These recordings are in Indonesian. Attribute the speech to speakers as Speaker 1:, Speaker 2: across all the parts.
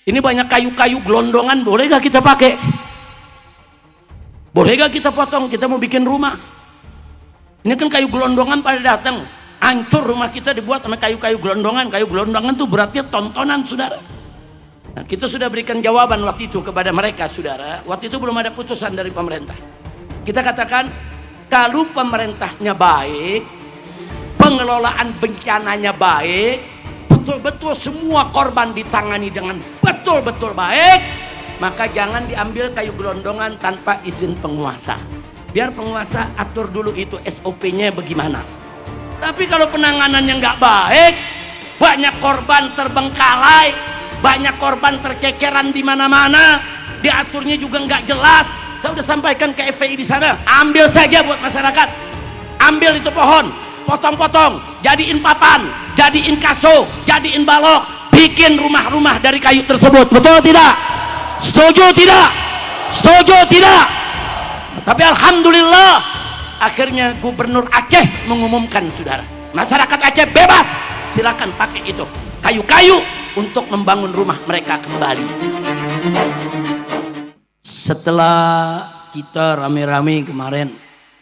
Speaker 1: Ini banyak kayu-kayu gelondongan, boleh gak kita pakai? Boleh gak kita potong? Kita mau bikin rumah. Ini kan kayu gelondongan pada datang, hancur rumah kita dibuat sama kayu-kayu gelondongan. Kayu gelondongan tuh beratnya tontonan, saudara. Nah, kita sudah berikan jawaban waktu itu kepada mereka, saudara. Waktu itu belum ada putusan dari pemerintah. Kita katakan, kalau pemerintahnya baik, pengelolaan bencananya baik, betul-betul semua korban ditangani dengan betul-betul baik, maka jangan diambil kayu gelondongan tanpa izin penguasa. Biar penguasa atur dulu itu SOP-nya bagaimana. Tapi kalau penanganannya nggak baik, banyak korban terbengkalai, banyak korban terceceran di mana-mana, diaturnya juga nggak jelas. Saya udah sampaikan ke FPI di sana, ambil saja buat masyarakat, ambil itu pohon, potong-potong, jadiin papan, jadiin kaso, jadiin balok, bikin rumah-rumah dari kayu tersebut. Betul tidak? Setuju tidak? Setuju tidak? Tapi alhamdulillah akhirnya Gubernur Aceh mengumumkan, saudara, masyarakat Aceh bebas, silakan pakai itu kayu-kayu untuk membangun rumah mereka kembali. Setelah kita rame-rame kemarin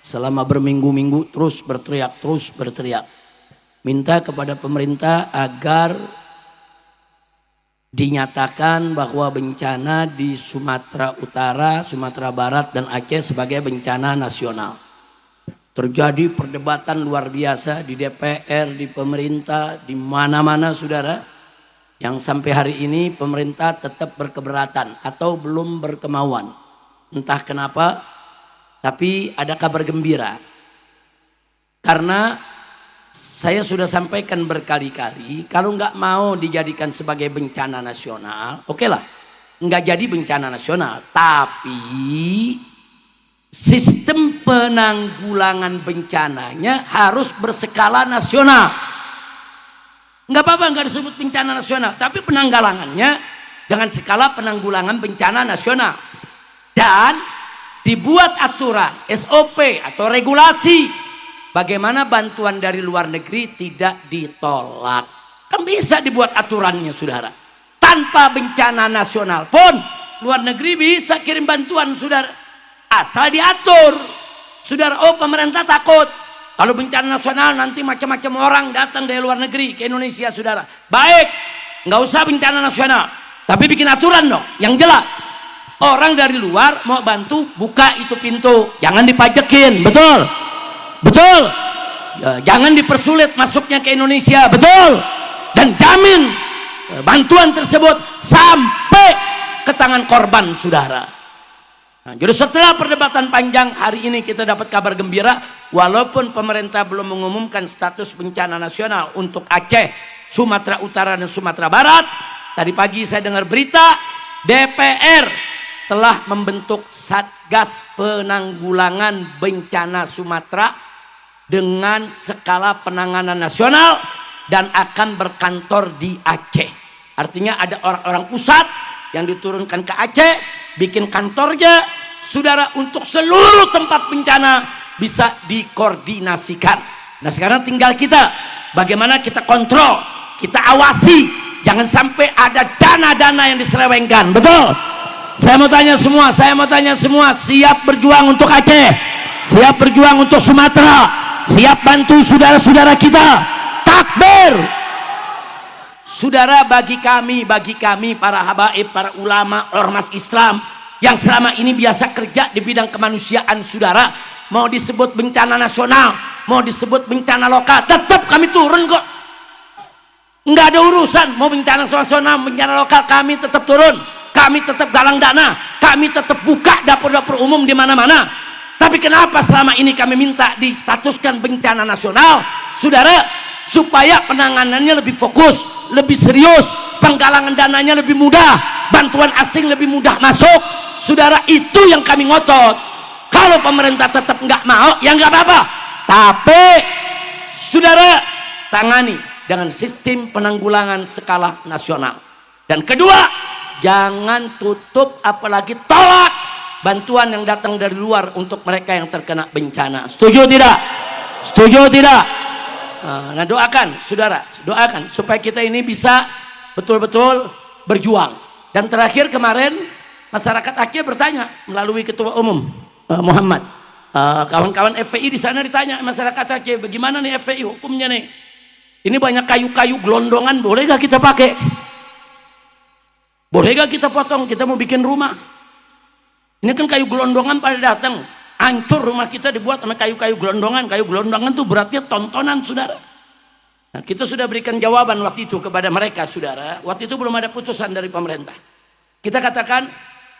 Speaker 1: selama berminggu-minggu terus berteriak, minta kepada pemerintah agar dinyatakan bahwa bencana di Sumatera Utara, Sumatera Barat dan Aceh sebagai bencana nasional. Terjadi perdebatan luar biasa di DPR, di pemerintah, di mana-mana, saudara, yang sampai hari ini pemerintah tetap berkeberatan atau belum berkemauan. Entah kenapa, tapi ada kabar gembira. Karena saya sudah sampaikan berkali-kali, kalau nggak mau dijadikan sebagai bencana nasional, oke lah, nggak jadi bencana nasional. Tapi sistem penanggulangan bencananya harus berskala nasional. Nggak apa-apa nggak disebut bencana nasional, tapi penanggulangannya dengan skala penanggulangan bencana nasional. Dan dibuat aturan, SOP atau regulasi, bagaimana bantuan dari luar negeri tidak ditolak. Kan bisa dibuat aturannya, saudara. Tanpa bencana nasional pun luar negeri bisa kirim bantuan, saudara. Asal diatur, saudara. Oh, pemerintah takut kalau bencana nasional nanti macam-macam orang datang dari luar negeri ke Indonesia, saudara. Baik, nggak usah bencana nasional, tapi bikin aturan dong yang jelas. Orang dari luar mau bantu, buka itu pintu, jangan dipajekin, betul? Betul? Ya, jangan dipersulit masuknya ke Indonesia, betul? Dan jamin bantuan tersebut sampai ke tangan korban, saudara. Nah, jadi setelah perdebatan panjang, hari ini kita dapat kabar gembira, walaupun pemerintah belum mengumumkan status bencana nasional untuk Aceh, Sumatera Utara dan Sumatera Barat. Tadi pagi saya dengar berita DPR telah membentuk Satgas Penanggulangan Bencana Sumatera dengan skala penanganan nasional dan akan berkantor di Aceh. Artinya ada orang-orang pusat yang diturunkan ke Aceh, bikin kantornya, saudara, untuk seluruh tempat bencana bisa dikoordinasikan. Nah, sekarang tinggal kita bagaimana kita kontrol, kita awasi, jangan sampai ada dana-dana yang diselewengkan. Betul? Saya mau tanya semua, siap berjuang untuk Aceh, siap berjuang untuk Sumatera, siap bantu saudara-saudara kita. Takbir. Saudara, bagi kami para habaib, para ulama, ormas Islam yang selama ini biasa kerja di bidang kemanusiaan, saudara, mau disebut bencana nasional, mau disebut bencana lokal, tetap kami turun kok. Nggak ada urusan mau bencana nasional, bencana lokal, kami tetap turun, kami tetap galang dana, kami tetap buka dapur-dapur umum di mana-mana. Tapi kenapa selama ini kami minta distatuskan bencana nasional, saudara? Supaya penanganannya lebih fokus, lebih serius, penggalangan dananya lebih mudah, bantuan asing lebih mudah masuk, saudara. Itu yang kami ngotot. Kalau pemerintah tetap nggak mau, ya nggak apa-apa, tapi saudara tangani dengan sistem penanggulangan skala nasional. Dan kedua, jangan tutup apalagi tolak bantuan yang datang dari luar untuk mereka yang terkena bencana. Setuju tidak? Setuju tidak? Nah, doakan, saudara, doakan supaya kita ini bisa betul-betul berjuang Dan terakhir kemarin masyarakat Aceh bertanya melalui Ketua Umum Muhammad, kawan-kawan FPI di sana ditanya masyarakat Aceh, bagaimana nih FPI hukumnya nih? Ini banyak kayu-kayu gelondongan, boleh gak kita pakai? Boleh gak kita potong? Kita mau bikin rumah. Ini kan kayu gelondongan pada datang, hancur rumah kita dibuat sama kayu-kayu gelondongan. Kayu gelondongan tuh beratnya tontonan, saudara. Nah, kita sudah berikan jawaban waktu itu kepada mereka, saudara. Waktu itu belum ada putusan dari pemerintah. Kita katakan,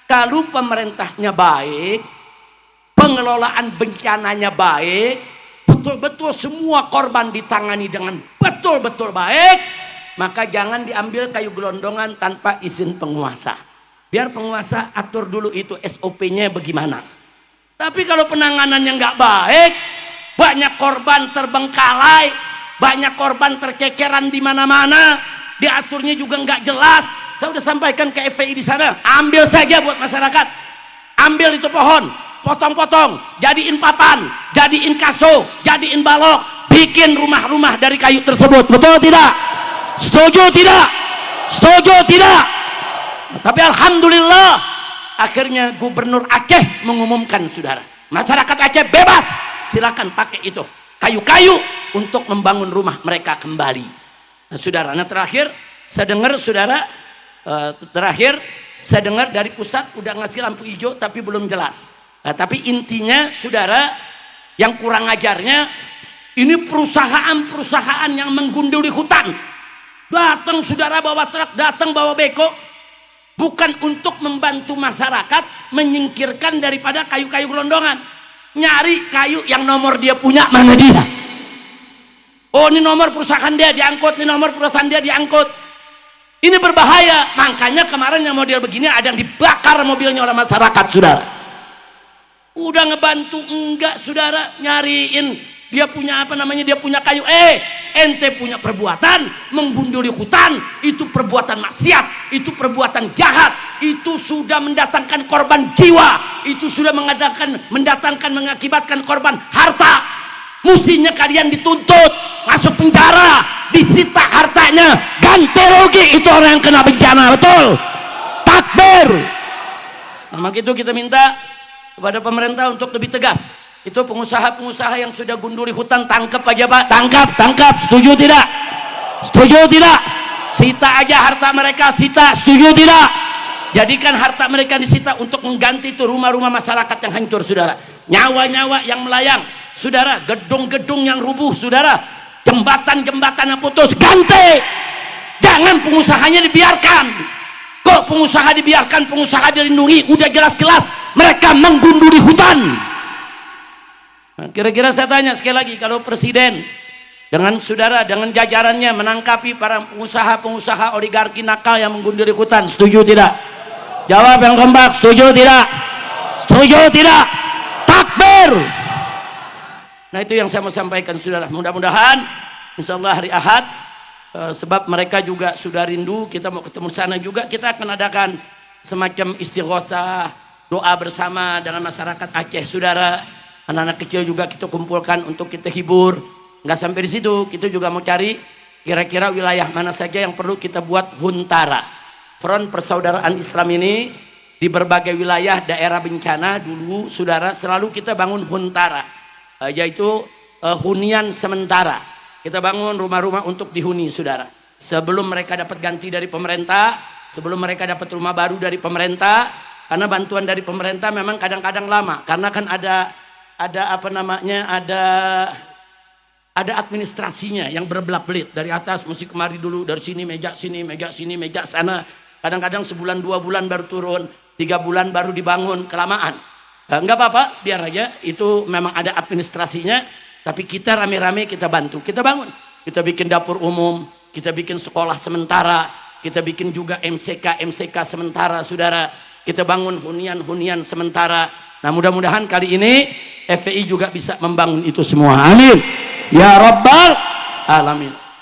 Speaker 1: kalau pemerintahnya baik, pengelolaan bencananya baik, betul-betul semua korban ditangani dengan betul-betul baik, maka jangan diambil kayu gelondongan tanpa izin penguasa. Biar penguasa atur dulu itu SOP-nya bagaimana. Tapi kalau penanganannya nggak baik, banyak korban terbengkalai, banyak korban terceceran di mana-mana, diaturnya juga nggak jelas. Saya udah sampaikan ke FPI di sana, ambil saja buat masyarakat, ambil itu pohon, potong-potong, jadiin papan, jadiin kaso, jadiin balok, bikin rumah-rumah dari kayu tersebut. Betul tidak? Setuju tidak? Setuju tidak? Tapi alhamdulillah akhirnya Gubernur Aceh mengumumkan, saudara, masyarakat Aceh bebas, silakan pakai itu kayu-kayu untuk membangun rumah mereka kembali. Nah, saudara, nah terakhir saya dengar, saudara, saya dengar dari pusat udah ngasih lampu hijau tapi belum jelas. Nah, tapi intinya, saudara, yang kurang ajarnya ini perusahaan-perusahaan yang menggunduli hutan. Datang, saudara, bawa truk, datang bawa beko, bukan untuk membantu masyarakat menyingkirkan daripada kayu-kayu gelondongan. Nyari kayu yang nomor dia punya, mana dia? Oh, ini nomor perusahaan dia diangkut, ini nomor perusahaan dia diangkut. Ini berbahaya. Makanya kemarin yang model begini ada yang dibakar mobilnya oleh masyarakat, saudara. Udah ngebantu enggak, saudara, nyariin dia punya apa namanya, dia punya kayu. Ente punya perbuatan menggunduli hutan, itu perbuatan maksiat, itu perbuatan jahat, itu sudah mendatangkan korban jiwa, itu sudah mengakibatkan korban harta. Mestinya kalian dituntut, masuk penjara, disita hartanya, ganti rugi itu orang yang kena bencana. Betul? Takbir. Nah, maka itu kita minta kepada pemerintah untuk lebih tegas. Itu pengusaha-pengusaha yang sudah gunduli hutan, tangkap aja, Pak. Tangkap. Setuju tidak? Setuju tidak? Sita aja harta mereka, sita. Setuju tidak? Jadikan harta mereka disita untuk mengganti itu rumah-rumah masyarakat yang hancur, saudara. Nyawa-nyawa yang melayang, saudara. Gedung-gedung yang rubuh, saudara. Jembatan-jembatan yang putus, ganti. Jangan pengusahanya dibiarkan. Kok pengusaha dibiarkan, pengusaha dilindungi? Udah jelas-jelas mereka menggunduli hutan. Nah, kira-kira saya tanya sekali lagi, kalau presiden dengan saudara, dengan jajarannya menangkapi para pengusaha-pengusaha oligarki nakal yang menggunduli hutan, setuju tidak? Jawab yang kompak, setuju tidak? Setuju tidak? Takbir. Nah, itu yang saya mau sampaikan, saudara. Mudah-mudahan insya Allah hari Ahad, sebab mereka juga sudah rindu, kita mau ketemu sana juga, kita akan adakan semacam istighosah, doa bersama dengan masyarakat Aceh, saudara. Anak-anak kecil juga kita kumpulkan untuk kita hibur. Nggak sampai di situ, kita juga mau cari kira-kira wilayah mana saja yang perlu kita buat huntara. Front Persaudaraan Islam ini di berbagai wilayah daerah bencana dulu, saudara, selalu kita bangun huntara, yaitu hunian sementara. Kita bangun rumah-rumah untuk dihuni, saudara. Sebelum mereka dapat ganti dari pemerintah, sebelum mereka dapat rumah baru dari pemerintah, karena bantuan dari pemerintah memang kadang-kadang lama, karena kan ada apa namanya, ada administrasinya yang berbelat-belit, dari atas mesti kemari dulu, dari sini meja sini, meja sini, meja sana. Kadang-kadang sebulan 2 bulan baru turun, 3 bulan baru dibangun, kelamaan. Enggak apa-apa, biar aja, itu memang ada administrasinya. Tapi kita rame-rame kita bantu, kita bangun, kita bikin dapur umum, kita bikin sekolah sementara, kita bikin juga MCK sementara, saudara. Kita bangun hunian-hunian sementara. Nah, mudah-mudahan kali ini FPI juga bisa membangun itu semua. Amin. Ya Rabbal Alamin.